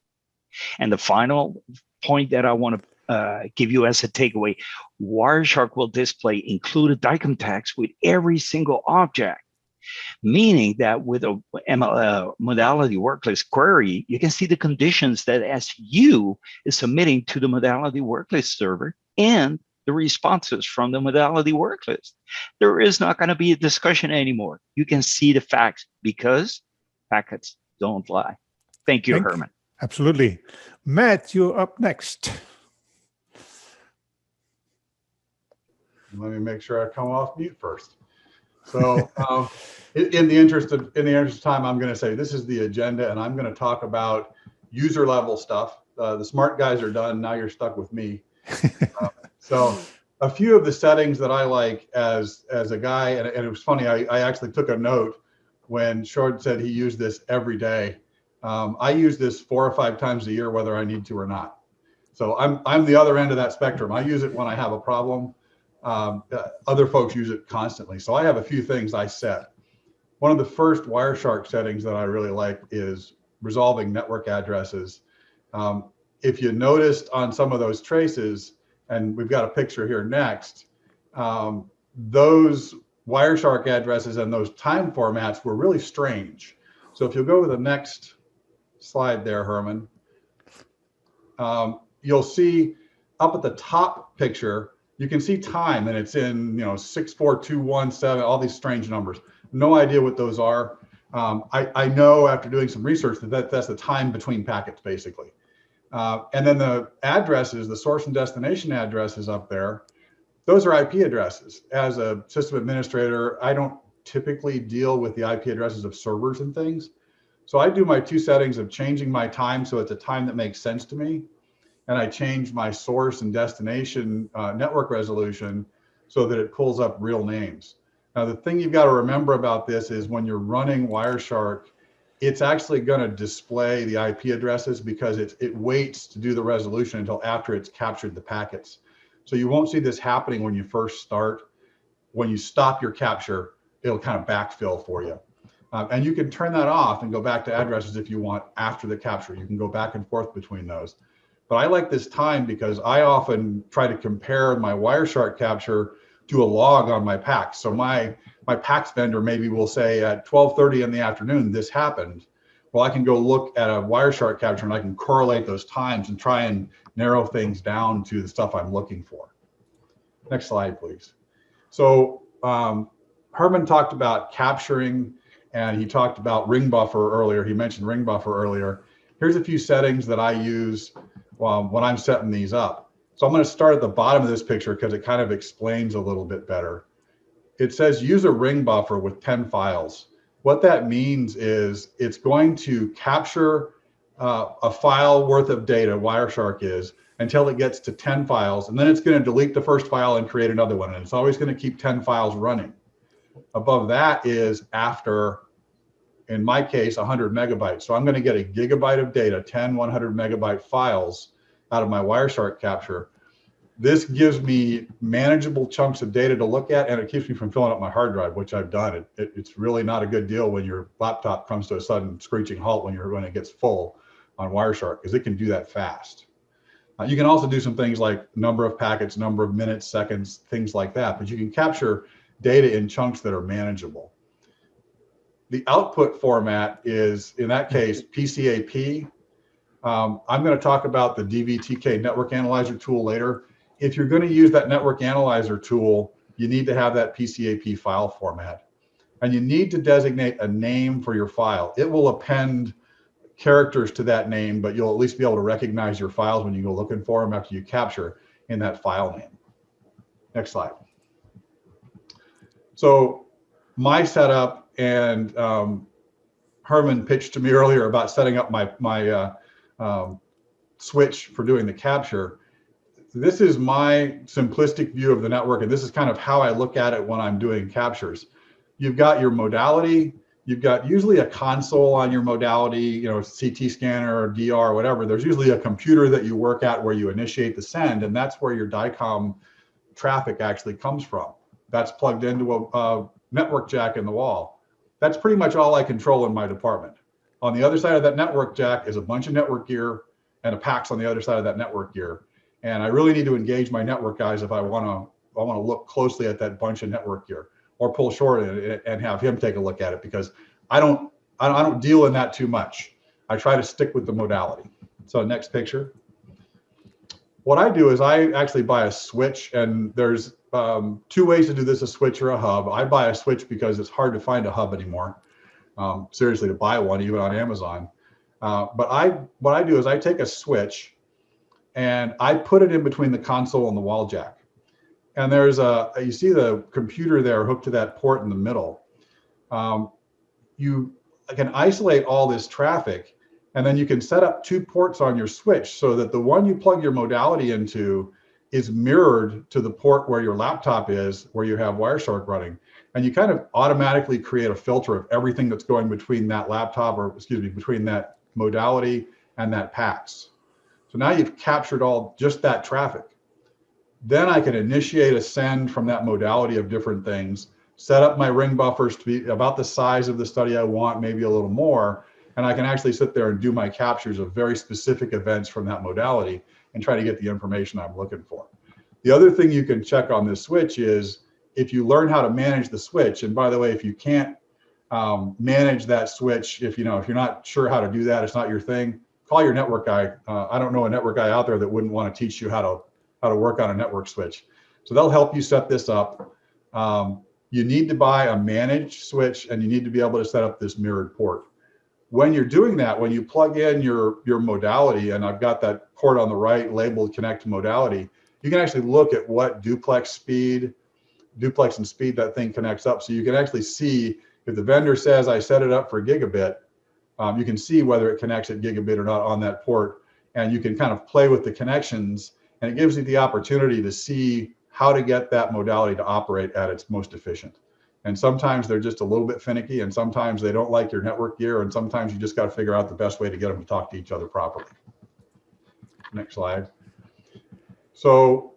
And the final point that I want to give you as a takeaway, Wireshark will display included DICOM tags with every single object, meaning that with a modality worklist query, you can see the conditions that SU is submitting to the modality worklist server and the responses from the modality worklist. There is not going to be a discussion anymore. You can see the facts because packets don't lie. Thank you, Herman. Absolutely. Matt, you're up next. Let me make sure I come off mute first. So in the interest of time, I'm going to say this is the agenda, and I'm going to talk about user level stuff. The smart guys are done. Now you're stuck with me. So a few of the settings that I like as a guy, and it was funny, I actually took a note when Short said he used this every day. I use this 4 or 5 times a year, whether I need to or not. So I'm the other end of that spectrum. I use it when I have a problem. Other folks use it constantly. So I have a few things I set. One of the first Wireshark settings that I really like is resolving network addresses. If you noticed on some of those traces, and we've got a picture here next, those Wireshark addresses and those time formats were really strange. So if you'll go to the next slide there, Herman, you'll see up at the top picture, you can see time, and it's in 64217, all these strange numbers. No idea what those are. I know after doing some research that that's the time between packets, basically. And then the addresses, the source and destination addresses up there, those are IP addresses. As a system administrator, I don't typically deal with the IP addresses of servers and things. So I do my 2 settings of changing my time so it's a time that makes sense to me. And I change my source and destination network resolution so that it pulls up real names. Now, the thing you've got to remember about this is when you're running Wireshark, it's actually going to display the IP addresses because it waits to do the resolution until after it's captured the packets. So you won't see this happening when you first start. When you stop your capture, it'll kind of backfill for you. And you can turn that off and go back to addresses if you want after the capture. You can go back and forth between those. But I like this time because I often try to compare my Wireshark capture to a log on my PAX. So my PAX vendor maybe will say at 12:30 in the afternoon, this happened. Well, I can go look at a Wireshark capture and I can correlate those times and try and narrow things down to the stuff I'm looking for. Next slide, please. So Herman talked about capturing, and he talked about ring buffer earlier. He mentioned ring buffer earlier. Here's a few settings that I use when I'm setting these up. So I'm going to start at the bottom of this picture because it kind of explains a little bit better. It says use a ring buffer with 10 files. What that means is it's going to capture a file worth of data, Wireshark is, until it gets to 10 files, and then it's going to delete the first file and create another one, and it's always going to keep 10 files running. Above that is after, in my case, 100 megabytes. So I'm going to get a gigabyte of data, 10 100 megabyte files out of my Wireshark capture. This gives me manageable chunks of data to look at, and it keeps me from filling up my hard drive, which I've done. It's really not a good deal when your laptop comes to a sudden screeching halt when it gets full on Wireshark, because it can do that fast. You can also do some things like number of packets, number of minutes, seconds, things like that, but you can capture data in chunks that are manageable. The output format is, in that case, PCAP. I'm going to talk about the DVTK network analyzer tool later. If you're going to use that network analyzer tool, you need to have that PCAP file format. And you need to designate a name for your file. It will append characters to that name, but you'll at least be able to recognize your files when you go looking for them after you capture in that file name. Next slide. So my setup, and Herman pitched to me earlier about setting up my switch for doing the capture. This is my simplistic view of the network, and this is kind of how I look at it when I'm doing captures. You've got your modality. You've got usually a console on your modality, you know, CT scanner or DR or whatever. There's usually a computer that you work at where you initiate the send, and that's where your DICOM traffic actually comes from. That's plugged into a network jack in the wall. That's pretty much all I control in my department. On the other side of that network jack is a bunch of network gear and a PAX on the other side of that network gear. And I really need to engage my network guys if I want to look closely at that bunch of network gear, or pull short and have him take a look at it, because I don't deal in that too much. I try to stick with the modality. So next picture. What I do is I actually buy a switch, and there's two ways to do this: a switch or a hub. I buy a switch because it's hard to find a hub anymore. Seriously, to buy one even on Amazon. But what I do is I take a switch and I put it in between the console and the wall jack. And there's you see the computer there hooked to that port in the middle. You can isolate all this traffic, and then you can set up two ports on your switch so that the one you plug your modality into is mirrored to the port where your laptop is, where you have Wireshark running. And you kind of automatically create a filter of everything that's going between that laptop, or excuse me, between that modality and that PAX. So now you've captured just that traffic. Then I can initiate a send from that modality of different things, set up my ring buffers to be about the size of the study I want, maybe a little more, and I can actually sit there and do my captures of very specific events from that modality and try to get the information I'm looking for. The other thing you can check on this switch is if you learn how to manage the switch. And by the way, if you can't manage that switch, if you're not sure how to do that, it's not your thing, call your network guy. I don't know a network guy out there that wouldn't want to teach you how to work on a network switch. So they'll help you set this up. You need to buy a managed switch, and you need to be able to set up this mirrored port. When you're doing that, when you plug in your modality, and I've got that port on the right labeled connect to modality, you can actually look at what duplex and speed that thing connects up. So you can actually see if the vendor says I set it up for gigabit, you can see whether it connects at gigabit or not on that port, and you can kind of play with the connections, and it gives you the opportunity to see how to get that modality to operate at its most efficient. And sometimes they're just a little bit finicky, and sometimes they don't like your network gear, and sometimes you just got to figure out the best way to get them to talk to each other properly. Next slide. So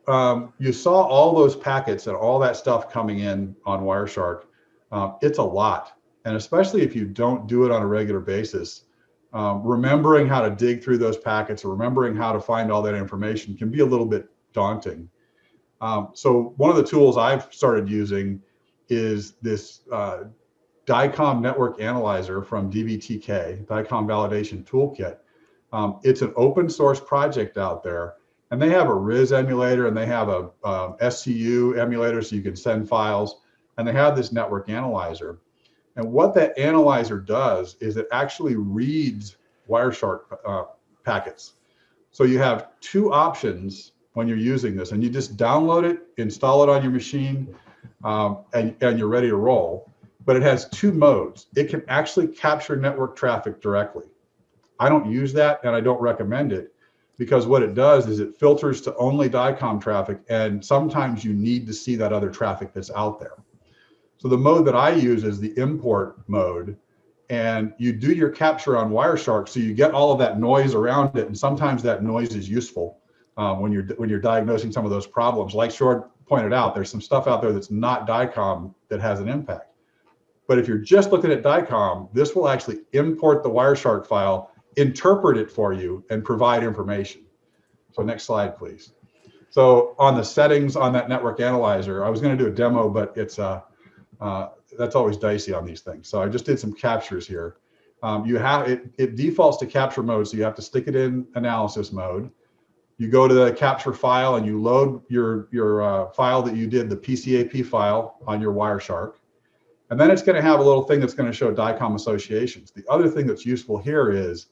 you saw all those packets and all that stuff coming in on Wireshark. It's a lot. And especially if you don't do it on a regular basis, remembering how to dig through those packets or remembering how to find all that information can be a little bit daunting. So one of the tools I've started using is this DICOM network analyzer from DVTK, DICOM Validation Toolkit. It's an open source project out there, and they have a RIS emulator and they have a SCU emulator so you can send files, and they have this network analyzer. And what that analyzer does is it actually reads Wireshark packets. So you have two options when you're using this, and you just download it, install it on your machine, and you're ready to roll. But it has two modes. It can actually capture network traffic directly. I don't use that, and I don't recommend it, because what it does is it filters to only DICOM traffic, and sometimes you need to see that other traffic that's out there. So the mode that I use is the import mode, and you do your capture on Wireshark, so you get all of that noise around it, and sometimes that noise is useful when you're diagnosing some of those problems. Like Short pointed out, there's some stuff out there that's not DICOM that has an impact. But if you're just looking at DICOM, this will actually import the Wireshark file, interpret it for you, and provide information. So next slide, please. So on the settings on that network analyzer, I was going to do a demo, but it's that's always dicey on these things. So I just did some captures here. It defaults to capture mode, so you have to stick it in analysis mode. You go to the capture file and you load your file that you did, the PCAP file, on your Wireshark. And then it's going to have a little thing that's going to show DICOM associations. The other thing that's useful here is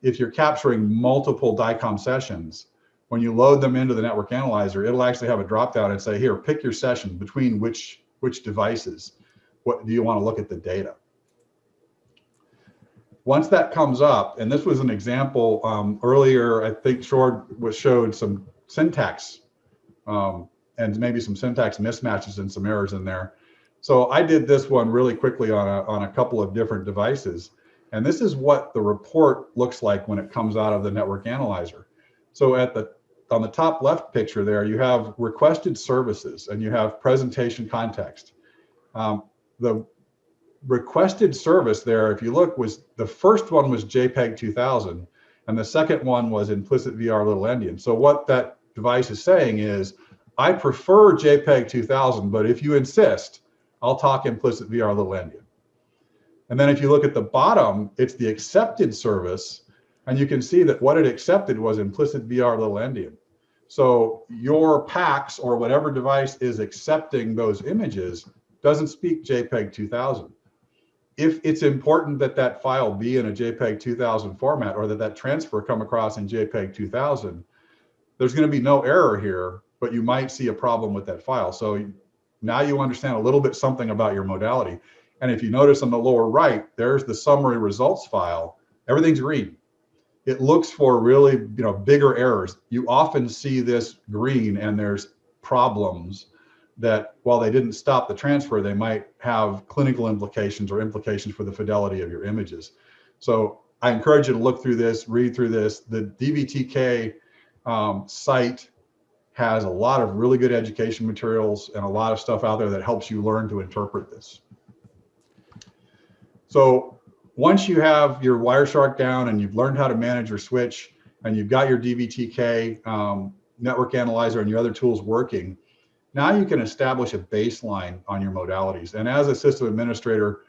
if you're capturing multiple DICOM sessions, when you load them into the network analyzer, it'll actually have a drop-down and say, here, pick your session between which devices. What do you want to look at the data? Once that comes up, and this was an example earlier, I think Short showed some syntax and maybe some syntax mismatches and some errors in there. So I did this one really quickly on a couple of different devices. And this is what the report looks like when it comes out of the network analyzer. So on the top left picture there, you have requested services and you have presentation context. The requested service there, if you look, was the first one was JPEG 2000, and the second one was implicit VR little endian. So what that device is saying is, I prefer JPEG 2000, but if you insist, I'll talk implicit VR little endian. And then if you look at the bottom, it's the accepted service, and you can see that what it accepted was implicit VR little endian. So your PAX or whatever device is accepting those images doesn't speak JPEG 2000. If it's important that that file be in a JPEG 2000 format, or that transfer come across in JPEG 2000, there's going to be no error here, but you might see a problem with that file. So now you understand a little bit something about your modality. And if you notice on the lower right, there's the summary results file. Everything's green. It looks for really, bigger errors. You often see this green, and there's problems that while they didn't stop the transfer, they might have clinical implications or implications for the fidelity of your images. So I encourage you to look through this, read through this. The DVTK site has a lot of really good education materials and a lot of stuff out there that helps you learn to interpret this. So once you have your Wireshark down and you've learned how to manage your switch and you've got your DVTK network analyzer and your other tools working, now you can establish a baseline on your modalities. And as a system administrator,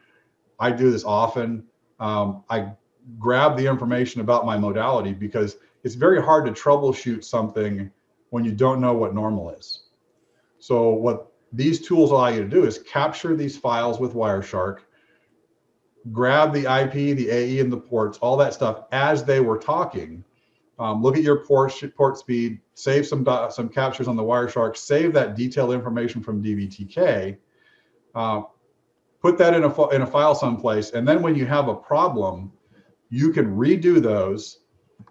I do this often. I grab the information about my modality because it's very hard to troubleshoot something when you don't know what normal is. So what these tools allow you to do is capture these files with Wireshark, grab the IP, the AE, and the ports, all that stuff as they were talking. Look at your port speed, save some captures on the Wireshark, save that detailed information from DVTK, put that in a file someplace, and then when you have a problem, you can redo those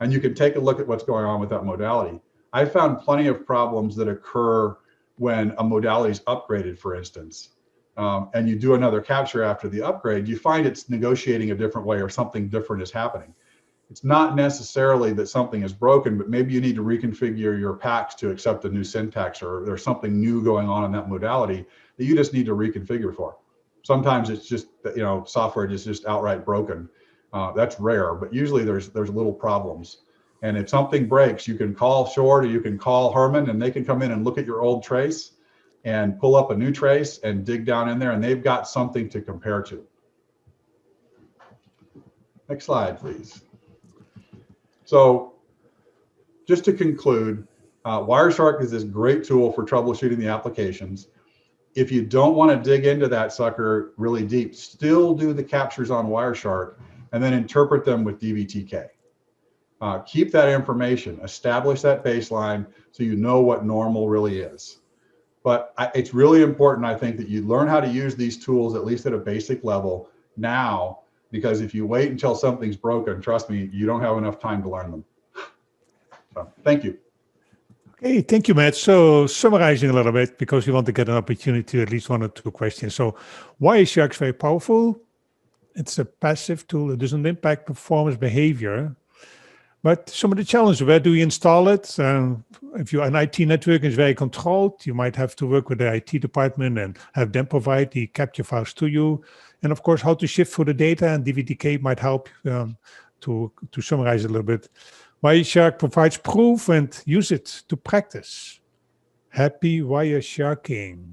and you can take a look at what's going on with that modality. I found plenty of problems that occur when a modality is upgraded, for instance, and you do another capture after the upgrade, you find it's negotiating a different way or something different is happening. It's not necessarily that something is broken, but maybe you need to reconfigure your PAX to accept a new syntax, or there's something new going on in that modality that you just need to reconfigure for. Sometimes it's just that, software is just outright broken. That's rare, but usually there's little problems. And if something breaks, you can call Short or you can call Herman, and they can come in and look at your old trace and pull up a new trace and dig down in there, and they've got something to compare to. Next slide, please. So just to conclude, Wireshark is this great tool for troubleshooting the applications. If you don't want to dig into that sucker really deep, still do the captures on Wireshark and then interpret them with DVTK. Keep that information, establish that baseline so you know what normal really is. But it's really important, I think, that you learn how to use these tools, at least at a basic level now, because if you wait until something's broken, trust me, you don't have enough time to learn them. So, thank you. Okay, thank you, Matt. So summarizing a little bit, because we want to get an opportunity to at least 1 or 2 questions. So Wireshark is very powerful. It's a passive tool. It doesn't impact performance behavior. But some of the challenges, where do you install it? If you're an IT network is very controlled, you might have to work with the IT department and have them provide the capture files to you. And of course, how to shift for the data, and DVTK might help to summarize a little bit. Wireshark provides proof and use it to practice. Happy Wiresharking.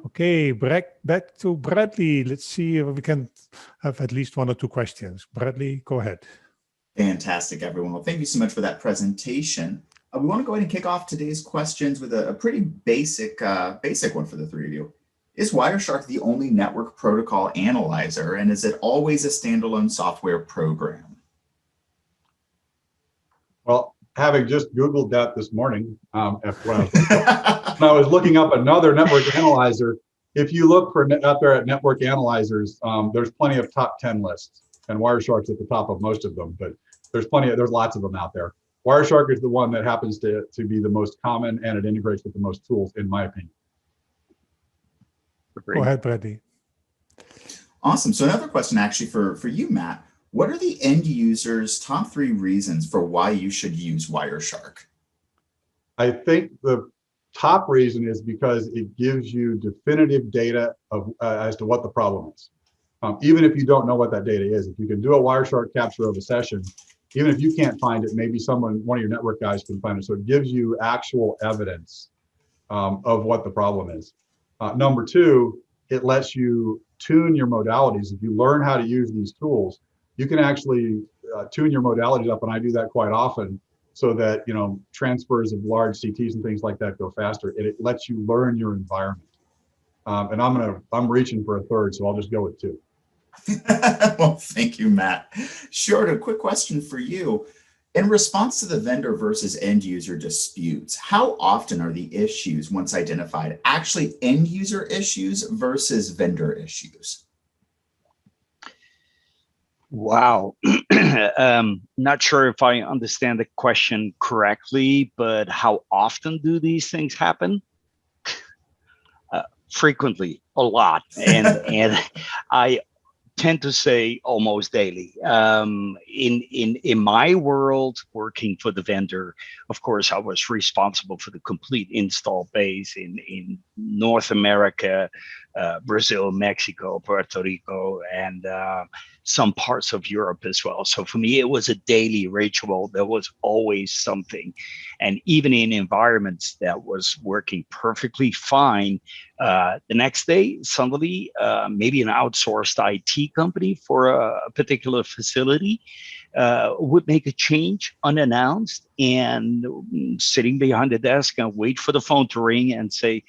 Okay, back to Bradley. Let's see if we can have at least 1 or 2 questions. Bradley, go ahead. Fantastic, everyone. Well, thank you so much for that presentation. We want to go ahead and kick off today's questions with a pretty basic one for the 3 of you. Is Wireshark the only network protocol analyzer, and is it always a standalone software program? Well, having just Googled that this morning, when I was looking up another network analyzer, if you look out there at network analyzers, there's plenty of top 10 lists, and Wireshark's at the top of most of them, but there's lots of them out there. Wireshark is the one that happens to be the most common, and it integrates with the most tools, in my opinion. Go ahead, Bradley. Awesome. So another question actually for you, Matt. What are the end users' top 3 reasons for why you should use Wireshark? I think the top reason is because it gives you definitive data as to what the problem is. Even if you don't know what that data is, if you can do a Wireshark capture of a session, even if you can't find it, maybe one of your network guys can find it. So it gives you actual evidence of what the problem is. Number 2, it lets you tune your modalities. If you learn how to use these tools, you can actually tune your modalities up, and I do that quite often, so that transfers of large CTs and things like that go faster. It lets you learn your environment. And I'm reaching for a 3rd, so I'll just go with 2. Well, thank you, Matt. Short, a quick question for you. In response to the vendor versus end user disputes, how often are the issues, once identified, actually end user issues versus vendor issues? Wow. Not sure if I understand the question correctly, but how often do these things happen? Frequently, a lot. And I tend to say almost daily. In my world, working for the vendor, of course, I was responsible for the complete install base in North America, Brazil, Mexico, Puerto Rico, and some parts of Europe as well. So for me, it was a daily ritual. There was always something. And even in environments that was working perfectly fine, the next day, suddenly, maybe an outsourced IT company for a particular facility would make a change unannounced, and sitting behind the desk and wait for the phone to ring and say,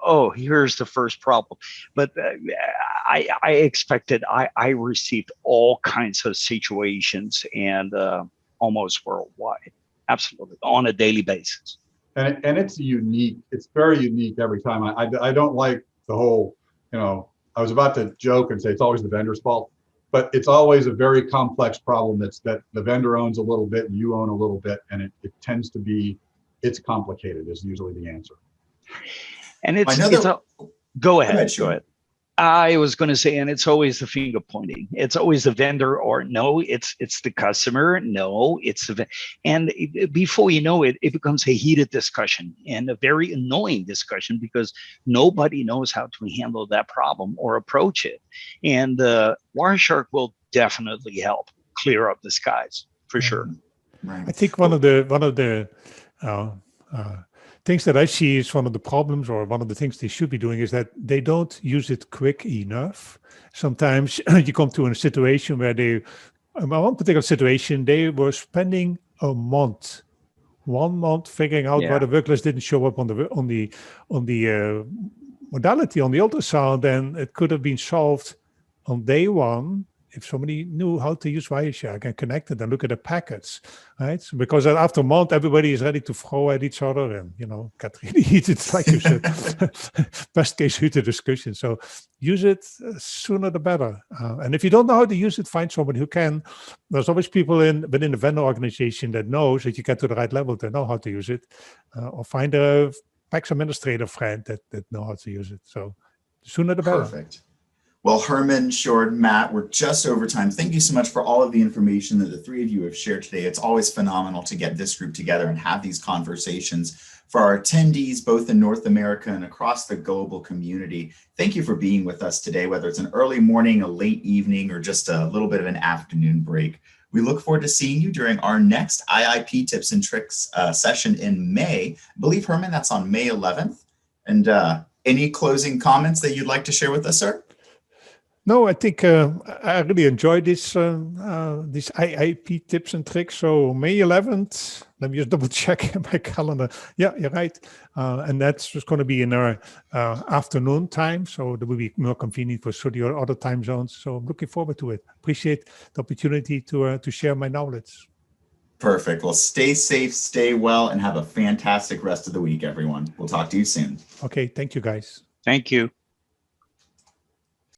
oh, here's the first problem. But I expected, I received all kinds of situations, and almost worldwide, absolutely, on a daily basis. And it's unique. It's very unique every time. I don't like the whole, I was about to joke and say it's always the vendor's fault, but it's always a very complex problem that the vendor owns a little bit and you own a little bit, and it tends to be, it's complicated is usually the answer. And go ahead. I was going to say, and it's always the finger pointing. It's always the vendor, or no, it's the customer. No, it's the, and before you know it, it becomes a heated discussion and a very annoying discussion because nobody knows how to handle that problem or approach it. And Wireshark will definitely help clear up the skies for sure. I think one of the things that I see is one of the problems, or one of the things they should be doing, is that they don't use it quick enough. Sometimes you come to a situation where in one particular situation, they were spending a month, 1 month, figuring out why the work list didn't show up on the modality on the ultrasound, and it could have been solved on day one if somebody knew how to use Wireshark and connect it and look at the packets, right? So because after a month, everybody is ready to throw at each other and, get really heated, like you said, best case heated discussion. So use it sooner the better. And if you don't know how to use it, find someone who can. There's always people within the vendor organization that knows that you get to the right level to know how to use it, or find a PACS administrator friend that know how to use it. So sooner the better. Perfect. Well, Herman, Short, Matt, we're just over time. Thank you so much for all of the information that the three of you have shared today. It's always phenomenal to get this group together and have these conversations for our attendees, both in North America and across the global community. Thank you for being with us today, whether it's an early morning, a late evening, or just a little bit of an afternoon break. We look forward to seeing you during our next IIP Tips and Tricks session in May. I believe, Herman, that's on May 11th. And any closing comments that you'd like to share with us, sir? No, I think I really enjoyed this IIP tips and tricks. So May 11th, let me just double check my calendar. Yeah, you're right. And that's just going to be in our afternoon time. So that will be more convenient for study or other time zones. So I'm looking forward to it. Appreciate the opportunity to share my knowledge. Perfect. Well, stay safe, stay well, and have a fantastic rest of the week, everyone. We'll talk to you soon. Okay. Thank you, guys. Thank you.